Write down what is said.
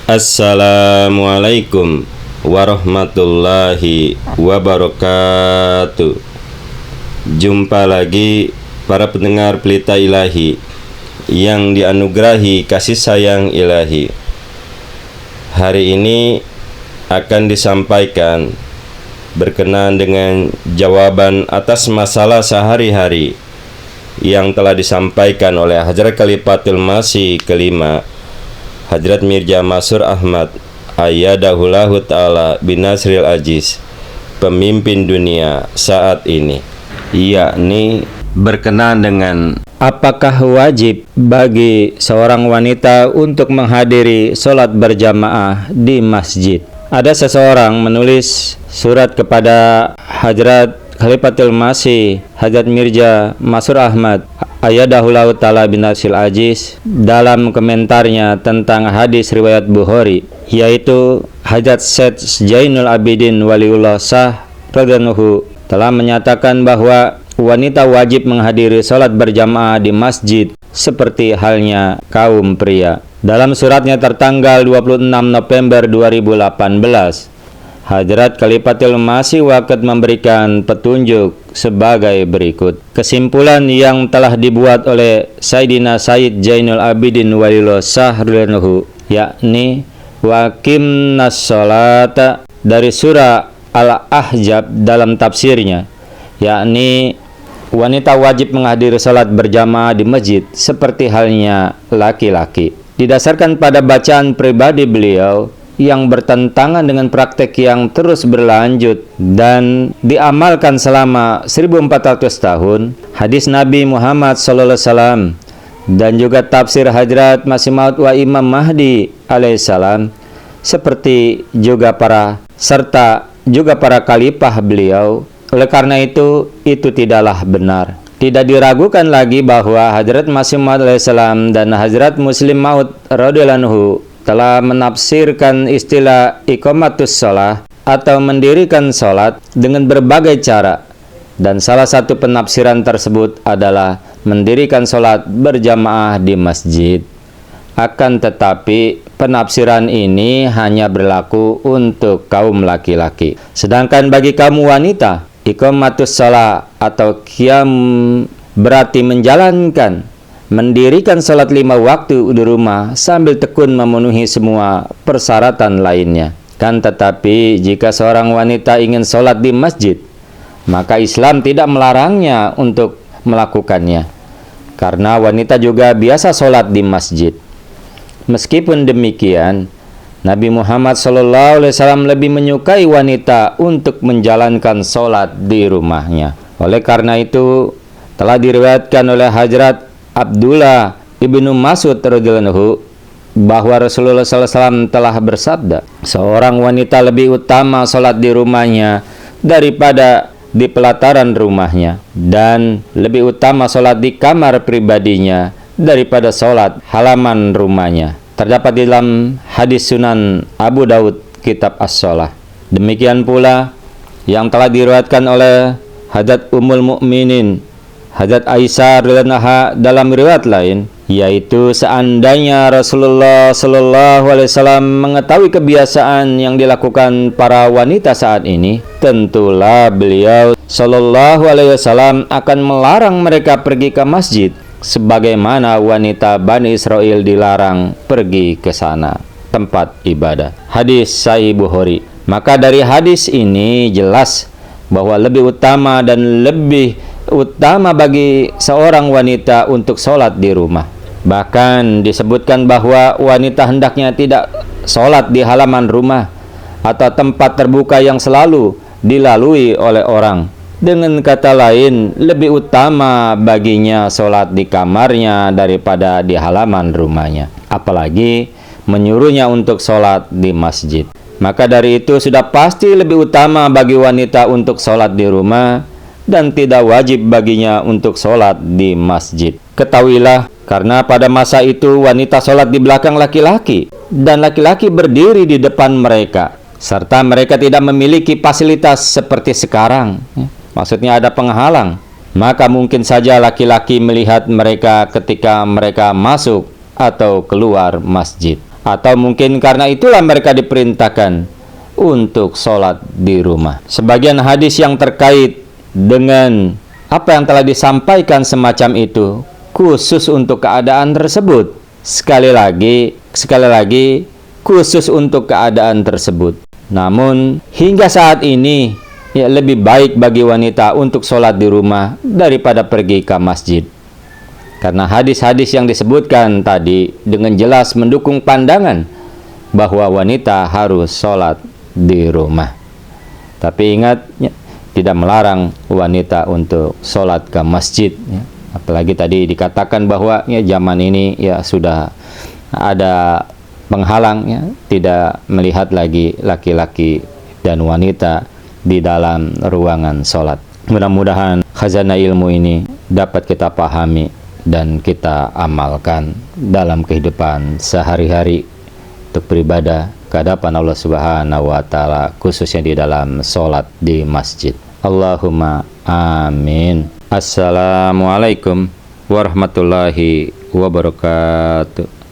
Assalamualaikum warahmatullahi wabarakatuh. Jumpa lagi para pendengar Pelita Ilahi yang dianugerahi kasih sayang ilahi. Hari ini akan disampaikan berkenaan dengan jawaban atas masalah sehari-hari yang telah disampaikan oleh Hadrat Khalifatul Masih kelima, Hadrat Mirza Masroor Ahmad Ayyadahullahu Ta'ala Binasril Aziz, pemimpin dunia saat ini, yakni berkenaan dengan apakah wajib bagi seorang wanita untuk menghadiri sholat berjamaah di masjid. Ada seseorang menulis surat kepada Hadrat Khalifatul Masih Hadrat Mirza Masroor Ahmad Ayyadahullahu Ta'ala Binasril Aziz dalam komentarnya tentang hadis riwayat Bukhari, yaitu Hadrat Syekh Zainul Abidin Waliullah Shah radhiyallahu telah menyatakan bahwa wanita wajib menghadiri sholat berjamaah di masjid seperti halnya kaum pria. Dalam suratnya tertanggal 26 November 2018, Hadrat Khalifatul Masih Waqt memberikan petunjuk sebagai berikut. Kesimpulan yang telah dibuat oleh Sayyidina Sayyid Zainul Abidin Waliullah Shah radhiyallahu, yakni waqimnas sholata dari surah Al-Ahzab dalam tafsirnya, yakni wanita wajib menghadiri sholat berjamaah di masjid seperti halnya laki-laki. Didasarkan pada bacaan pribadi beliau yang bertentangan dengan praktek yang terus berlanjut dan diamalkan selama 1400 tahun, hadis Nabi Muhammad SAW dan juga tafsir Hadrat Masih Maud wa Imam Mahdi alaihissalam, seperti juga para khalifah beliau. Oleh karena itu tidaklah benar. Tidak diragukan lagi bahwa Hadrat Masih Maud alaihissalam dan Hadrat Muslim Maud radhiyallahu anhu telah menafsirkan istilah iqamatus shalah atau mendirikan sholat dengan berbagai cara, dan salah satu penafsiran tersebut adalah mendirikan sholat berjamaah di masjid. Akan tetapi penafsiran ini hanya berlaku untuk kaum laki-laki, sedangkan bagi kaum wanita, iqamatus shalah atau qiyam berarti mendirikan sholat 5 waktu di rumah sambil tekun memenuhi semua persyaratan lainnya. Kan tetapi jika seorang wanita ingin sholat di masjid, maka Islam tidak melarangnya untuk melakukannya, karena wanita juga biasa sholat di masjid. Meskipun demikian, Nabi Muhammad SAW lebih menyukai wanita untuk menjalankan sholat di rumahnya. Oleh karena itu telah diriwayatkan oleh Hadrat Abdullah ibnu Mas'ud radhiyallahu bahwa Rasulullah SAW telah bersabda, seorang wanita lebih utama sholat di rumahnya daripada di pelataran rumahnya, dan lebih utama sholat di kamar pribadinya daripada sholat halaman rumahnya. Terdapat di dalam hadis Sunan Abu Daud kitab As-Shalah. Demikian pula yang telah diriwayatkan oleh Hadrat Ummul Mukminin Hadrat Aisyah radhiyallahu anha dalam riwayat lain, yaitu seandainya Rasulullah SAW mengetahui kebiasaan yang dilakukan para wanita saat ini, tentulah beliau SAW akan melarang mereka pergi ke masjid, sebagaimana wanita Bani Israel dilarang pergi ke sana, tempat ibadah. Hadis Sahih Bukhari. Maka dari hadis ini jelas bahwa lebih utama bagi seorang wanita untuk sholat di rumah. Bahkan disebutkan bahwa wanita hendaknya tidak sholat di halaman rumah atau tempat terbuka yang selalu dilalui oleh orang. Dengan kata lain, lebih utama baginya sholat di kamarnya daripada di halaman rumahnya, apalagi menyuruhnya untuk sholat di masjid. Maka dari itu sudah pasti lebih utama bagi wanita untuk sholat di rumah dan tidak wajib baginya untuk sholat di masjid. Ketahuilah, karena pada masa itu wanita sholat di belakang laki-laki dan laki-laki berdiri di depan mereka, serta mereka tidak memiliki fasilitas seperti sekarang. Maksudnya ada penghalang. Maka mungkin saja laki-laki melihat mereka ketika mereka masuk atau keluar masjid. atau mungkin karena itulah mereka diperintahkan untuk sholat di rumah. Sebagian hadis yang terkait dengan apa yang telah disampaikan semacam itu khusus untuk keadaan tersebut. Sekali lagi khusus untuk keadaan tersebut. Namun hingga saat ini ya lebih baik bagi wanita untuk sholat di rumah daripada pergi ke masjid. Karena hadis-hadis yang disebutkan tadi dengan jelas mendukung pandangan bahwa wanita harus sholat di rumah. Tapi ingat, ya, tidak melarang wanita untuk sholat ke masjid. Ya. Apalagi tadi dikatakan bahwa ya, zaman ini ya sudah ada penghalang, ya, tidak melihat lagi laki-laki dan wanita di dalam ruangan sholat. Mudah-mudahan khazanah ilmu ini dapat kita pahami dan kita amalkan dalam kehidupan sehari-hari untuk beribadah ke hadapan Allah Subhanahu wa taala, khususnya di dalam sholat di masjid. Allahumma amin. Assalamualaikum warahmatullahi wabarakatuh.